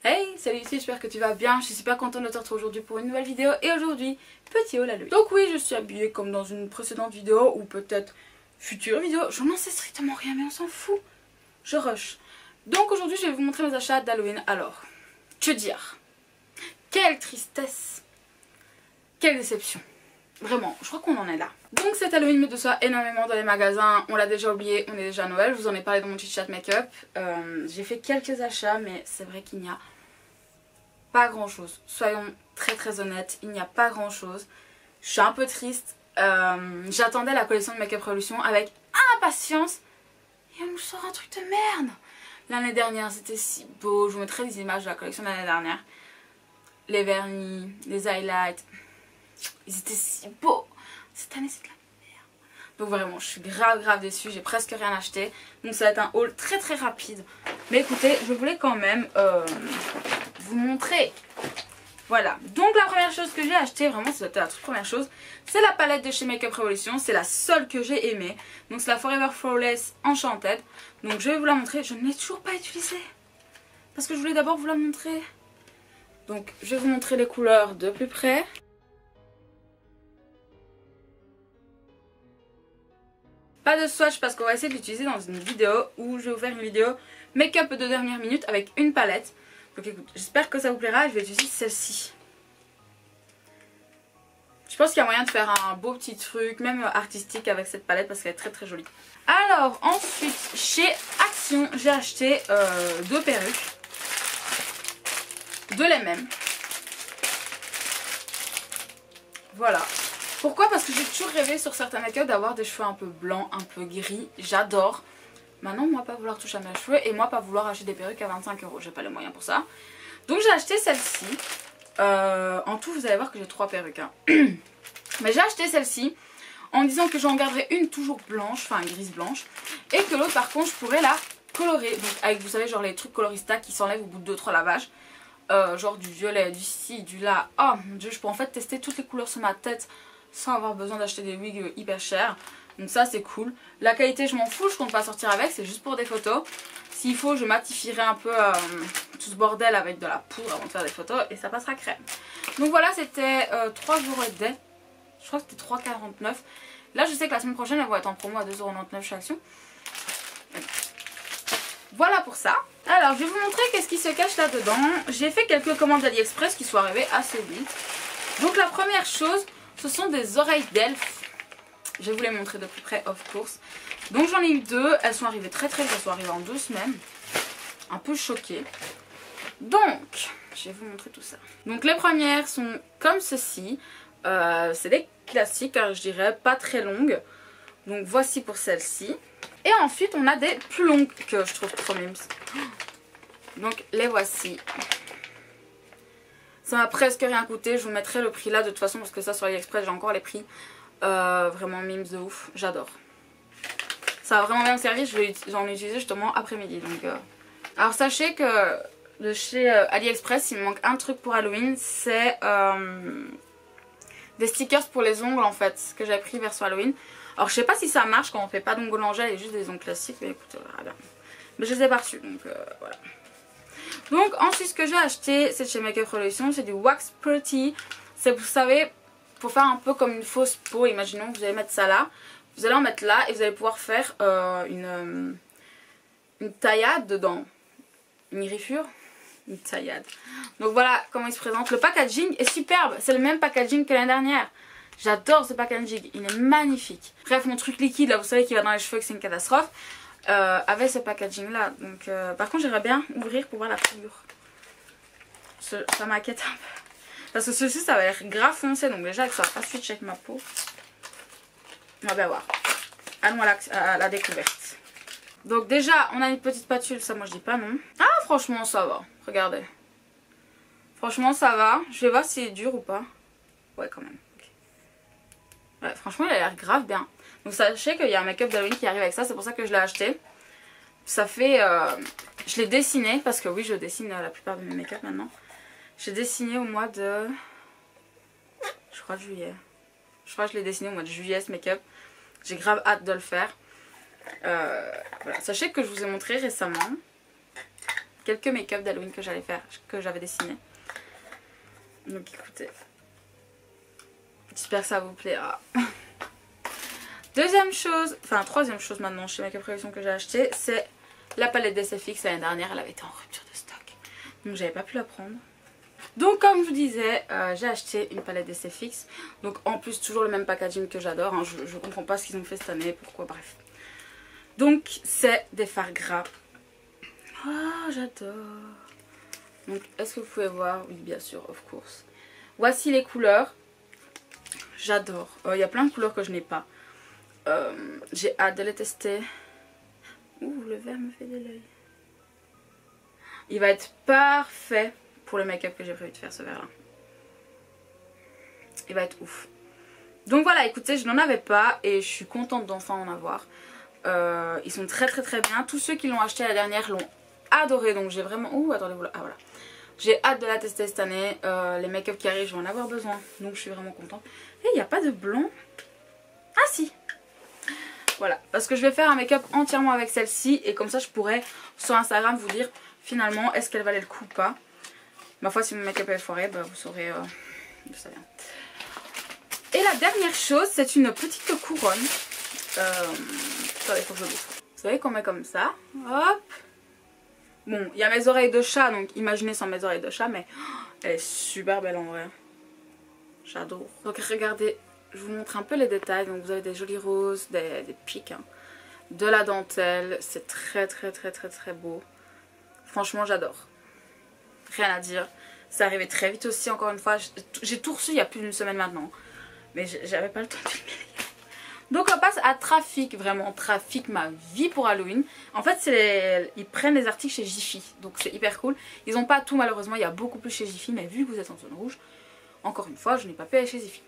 Hey, salut ici, j'espère que tu vas bien. Je suis super contente de te retrouver aujourd'hui pour une nouvelle vidéo. Et aujourd'hui, petit haul à l'œil. Donc oui, je suis habillée comme dans une précédente vidéo ou peut-être future vidéo. Je n'en sais strictement rien, mais on s'en fout. Je rush. Donc aujourd'hui, je vais vous montrer mes achats d'Halloween. Alors, que dire? Quelle tristesse. Quelle déception. Vraiment, je crois qu'on en est là. Donc cet Halloween me déçoit énormément dans les magasins. On l'a déjà oublié, on est déjà à Noël. Je vous en ai parlé dans mon chit chat make-up. J'ai fait quelques achats, mais c'est vrai qu'il n'y a pas grand chose. Soyons très honnêtes, il n'y a pas grand chose. Je suis un peu triste. J'attendais la collection de Make-up Revolution avec impatience. Et on nous sort un truc de merde. L'année dernière c'était si beau. Je vous mettrai des images de la collection de l'année dernière. Les vernis, les highlights. Ils étaient si beaux. Cette année c'est de la merde. Donc vraiment je suis grave déçue. J'ai presque rien acheté. Donc ça va être un haul très rapide. Mais écoutez, je voulais quand même vous montrer. Voilà. Donc la première chose que j'ai acheté, vraiment c'était la toute première chose, c'est la palette de chez Make-up Revolution. C'est la seule que j'ai aimée. Donc c'est la Forever Flawless Enchanted. Donc je vais vous la montrer. Je ne l'ai toujours pas utilisée. Parce que je voulais d'abord vous la montrer. Donc je vais vous montrer les couleurs de plus près. Pas de swatch parce qu'on va essayer de l'utiliser dans une vidéo où je vais vous faire une vidéo make-up de dernière minute avec une palette. Donc écoute, j'espère que ça vous plaira. Je vais utiliser celle-ci. Je pense qu'il y a moyen de faire un beau petit truc, même artistique avec cette palette parce qu'elle est très jolie. Alors ensuite, chez Action, j'ai acheté deux perruques. De les mêmes. Voilà. Pourquoi? Parce que j'ai toujours rêvé sur certains make-up d'avoir des cheveux un peu blancs, un peu gris. J'adore. Maintenant, moi pas vouloir toucher à mes cheveux et moi pas vouloir acheter des perruques à 25 €. J'ai pas les moyens pour ça. Donc j'ai acheté celle-ci. En tout, vous allez voir que j'ai 3 perruques. Hein. Mais j'ai acheté celle-ci en disant que j'en garderais une toujours blanche, enfin grise blanche. Et que l'autre par contre, je pourrais la colorer. Donc avec, vous savez, genre les trucs colorista qui s'enlèvent au bout de 2-3 lavages. Genre du violet, du ci, du là. Oh mon dieu, je peux en fait tester toutes les couleurs sur ma tête sans avoir besoin d'acheter des wigs hyper chers. Donc ça c'est cool. La qualité je m'en fous, je compte pas sortir avec, c'est juste pour des photos. S'il faut je matifierai un peu tout ce bordel avec de la poudre avant de faire des photos et ça passera crème. Donc voilà, c'était 3 € et des. Je crois que c'était 3,49 €. Là je sais que la semaine prochaine elles vont être en promo à 2,99 € chez Action. Voilà pour ça. Alors je vais vous montrer qu'est-ce qui se cache là-dedans. J'ai fait quelques commandes AliExpress qui sont arrivées assez vite. Donc la première chose, ce sont des oreilles d'elfe. Je vais vous les montrer de plus près of course. Donc j'en ai eu deux, elles sont arrivées très vite, elles sont arrivées en 2 semaines. Un peu choquée. Donc, je vais vous montrer tout ça. Donc les premières sont comme ceci. C'est des classiques, je dirais, pas très longues. Donc voici pour celle-ci. Et ensuite on a des plus longues que je trouve trop mimes. Donc les voici. Ça m'a presque rien coûté, je vous mettrai le prix là de toute façon parce que ça sur AliExpress j'ai encore les prix. Vraiment mimes de ouf, j'adore. Ça va vraiment bien me servir, j'en ai utilisé justement après-midi. Alors sachez que de chez AliExpress il me manque un truc pour Halloween, c'est des stickers pour les ongles en fait, que j'avais pris version Halloween. Alors je sais pas si ça marche quand on fait pas d'ongles en gel et juste des ongles classiques, mais écoutez, on verra bien. Mais je les ai pas reçus, donc voilà. Donc ensuite ce que j'ai acheté, c'est de chez Make-up Revolution, c'est du Wax Pretty. C'est, vous savez, pour faire un peu comme une fausse peau, imaginons que vous allez mettre ça là. Vous allez en mettre là et vous allez pouvoir faire une taillade dedans. Une griffure. Une taillade. Donc voilà comment il se présente. Le packaging est superbe, c'est le même packaging que l'année dernière. J'adore ce packaging, il est magnifique. Bref, mon truc liquide là, vous savez qui va dans les cheveux que c'est une catastrophe. Avec ce packaging là. Donc par contre j'aimerais bien ouvrir pour voir la figure. Ça m'inquiète un peu. Parce que ceci ça va l'air grave foncé. Donc déjà que ça va pas switch avec ma peau. On va bien voir. Allons à la découverte. Donc déjà on a une petite spatule. Ça moi je dis pas non. Ah franchement ça va. Regardez. Franchement ça va. Je vais voir si c'est dur ou pas. Ouais quand même. Okay. Ouais franchement il a l'air grave bien. Donc sachez qu'il y a un make-up d'Halloween qui arrive avec ça, c'est pour ça que je l'ai acheté. Ça fait... je l'ai dessiné, parce que oui je dessine la plupart de mes make-up maintenant. J'ai dessiné au mois de... Je crois de juillet. Je crois que je l'ai dessiné au mois de juillet ce make-up. J'ai grave hâte de le faire. Voilà. Sachez que je vous ai montré récemment quelques make-up d'Halloween que j'allais faire, que j'avais dessiné. Donc écoutez, j'espère que ça vous plaira. Deuxième chose, enfin troisième chose maintenant chez Make Up Révolution que j'ai acheté, c'est la palette d'SFX. L'année dernière elle avait été en rupture de stock, donc j'avais pas pu la prendre. Donc comme je vous disais, j'ai acheté une palette d'SFX. Donc en plus toujours le même packaging que j'adore, hein. Je comprends pas ce qu'ils ont fait cette année, pourquoi, bref. Donc c'est des fards gras. Ah, j'adore. Donc est-ce que vous pouvez voir? Oui bien sûr, of course. Voici les couleurs. J'adore. Il y a plein de couleurs que je n'ai pas. J'ai hâte de les tester. Ouh, le vert me fait de l'œil. Il va être parfait pour le make-up que j'ai prévu de faire, ce vert là. Il va être ouf. Donc voilà, écoutez, je n'en avais pas et je suis contente d'enfin en avoir. Ils sont très bien. Tous ceux qui l'ont acheté la dernière l'ont adoré, donc j'ai vraiment... Ouh, attendez-vous là. Ah voilà. J'ai hâte de la tester cette année. Les make-up qui arrivent, je vais en avoir besoin, donc je suis vraiment contente. Et il n'y a pas de blanc. Ah si. Voilà, parce que je vais faire un make-up entièrement avec celle-ci et comme ça je pourrais sur Instagram vous dire finalement est-ce qu'elle valait le coup ou pas. Ma foi, si mon make-up est foiré, bah, vous saurez d'où ça vient. Et la dernière chose, c'est une petite couronne. Attendez, faut que je l'ouvre. Vous savez qu'on met comme ça. Hop. Bon, il y a mes oreilles de chat, donc imaginez sans mes oreilles de chat, mais elle est super belle en vrai. J'adore. Donc regardez, je vous montre un peu les détails. Donc vous avez des jolis roses, des pics, hein, de la dentelle. C'est très beau. Franchement, j'adore. Rien à dire. C'est arrivé très vite aussi, encore une fois. J'ai tout reçu il y a plus d'une semaine maintenant. Mais j'avais pas le temps de filmer. Donc on passe à Trafic, vraiment Trafic, ma vie pour Halloween. En fait ils prennent les articles chez Jiffy, donc c'est hyper cool. Ils n'ont pas tout malheureusement, il y a beaucoup plus chez Jiffy, mais vu que vous êtes en zone rouge, encore une fois je n'ai pas pu aller chez Jiffy.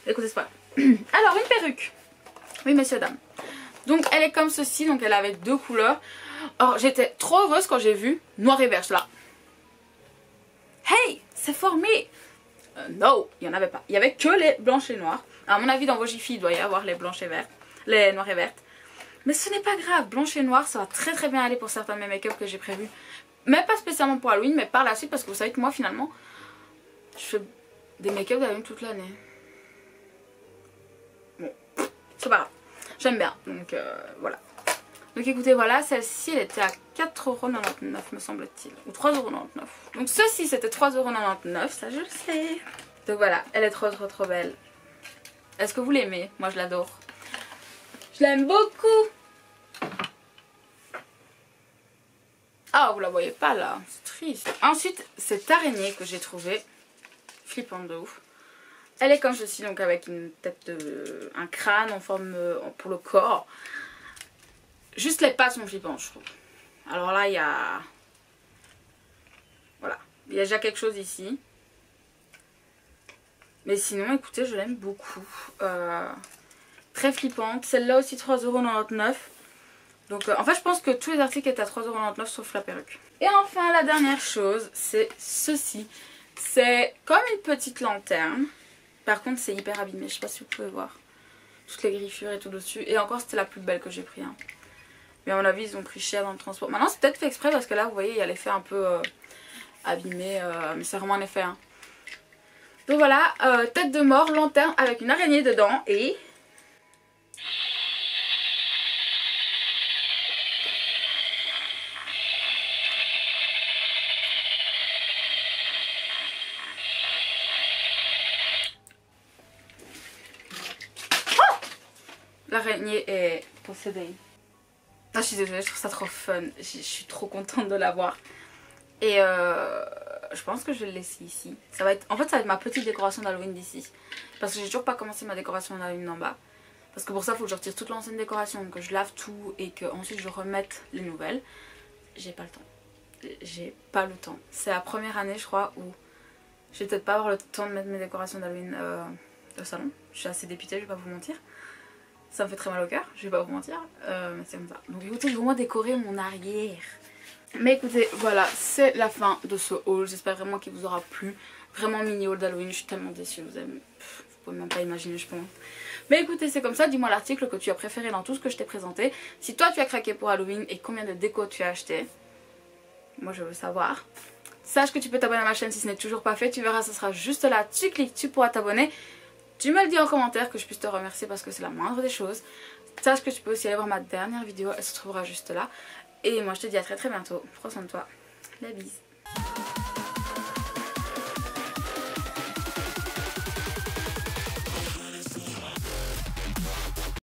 Écoutez, c'est pas grave. Alors une perruque, oui messieurs dames. Donc elle est comme ceci, donc elle avait deux couleurs. Or j'étais trop heureuse quand j'ai vu noir et vert, là. Hey, c'est formé. Non, il n'y en avait pas. Il n'y avait que les blanches et noires. À mon avis, dans vos Jiffy, il doit y avoir les blanches et vertes. Les noires et vertes. Mais ce n'est pas grave. Blanche et noire, ça va très bien aller pour certains de mes make-up que j'ai prévus. Mais pas spécialement pour Halloween, mais par la suite. Parce que vous savez que moi, finalement, je fais des make-up d'Halloween toute l'année. Bon, c'est pas grave. J'aime bien. Donc, voilà. Donc écoutez, voilà, celle-ci, elle était à 4,99€ me semble-t-il. Ou 3,99€. Donc ceci, c'était 3,99€. Ça, je le sais. Donc voilà, elle est trop belle. Est-ce que vous l'aimez? Moi je l'adore. Je l'aime beaucoup. Ah, vous la voyez pas là, c'est triste. Ensuite, cette araignée que j'ai trouvée flippante de ouf. Elle est comme ceci, donc avec une tête de... un crâne en forme pour le corps. Juste les pattes sont flippantes, je trouve. Alors là, il y a... Voilà, il y a déjà quelque chose ici. Mais sinon, écoutez, je l'aime beaucoup. Très flippante. Celle-là aussi, 3,99€. Donc, en fait, je pense que tous les articles étaient à 3,99€ sauf la perruque. Et enfin, la dernière chose, c'est ceci. C'est comme une petite lanterne. Par contre, c'est hyper abîmé. Je sais pas si vous pouvez voir. Toutes les griffures et tout dessus. Et encore, c'était la plus belle que j'ai pris. Hein. Mais à mon avis, ils ont pris cher dans le transport. Maintenant, c'est peut-être fait exprès parce que là, vous voyez, il y a l'effet un peu abîmé. Mais c'est vraiment un effet. Hein. Donc voilà, tête de mort, lanterne avec une araignée dedans et... Oh, l'araignée est possédée. Ah, je suis désolée, je trouve ça trop fun. Je suis trop contente de l'avoir. Et je pense que je vais le laisser ici. Ça va être, en fait, ça va être ma petite décoration d'Halloween d'ici. Parce que j'ai toujours pas commencé ma décoration d'Halloween en bas. Parce que pour ça, il faut que je retire toute l'ancienne décoration, que je lave tout et que ensuite je remette les nouvelles. J'ai pas le temps. J'ai pas le temps. C'est la première année, je crois, où je vais peut-être pas avoir le temps de mettre mes décorations d'Halloween au salon. Je suis assez dépitée, je vais pas vous mentir. Ça me fait très mal au cœur, je vais pas vous mentir. Mais c'est comme ça. Donc écoutez, je vais au moins décorer mon arrière. Mais écoutez, voilà, c'est la fin de ce haul. J'espère vraiment qu'il vous aura plu. Vraiment mini haul d'Halloween, je suis tellement déçue. Vous pouvez même pas imaginer, je pense. Mais écoutez, c'est comme ça. Dis-moi l'article que tu as préféré dans tout ce que je t'ai présenté. Si toi tu as craqué pour Halloween et combien de déco tu as acheté. moi je veux savoir. Sache que tu peux t'abonner à ma chaîne si ce n'est toujours pas fait, tu verras, ça sera juste là, tu cliques, tu pourras t'abonner. Tu me le dis en commentaire que je puisse te remercier parce que c'est la moindre des choses. Sache que tu peux aussi aller voir ma dernière vidéo, elle se trouvera juste là. Et moi je te dis à très bientôt, prends soin de toi, la bise.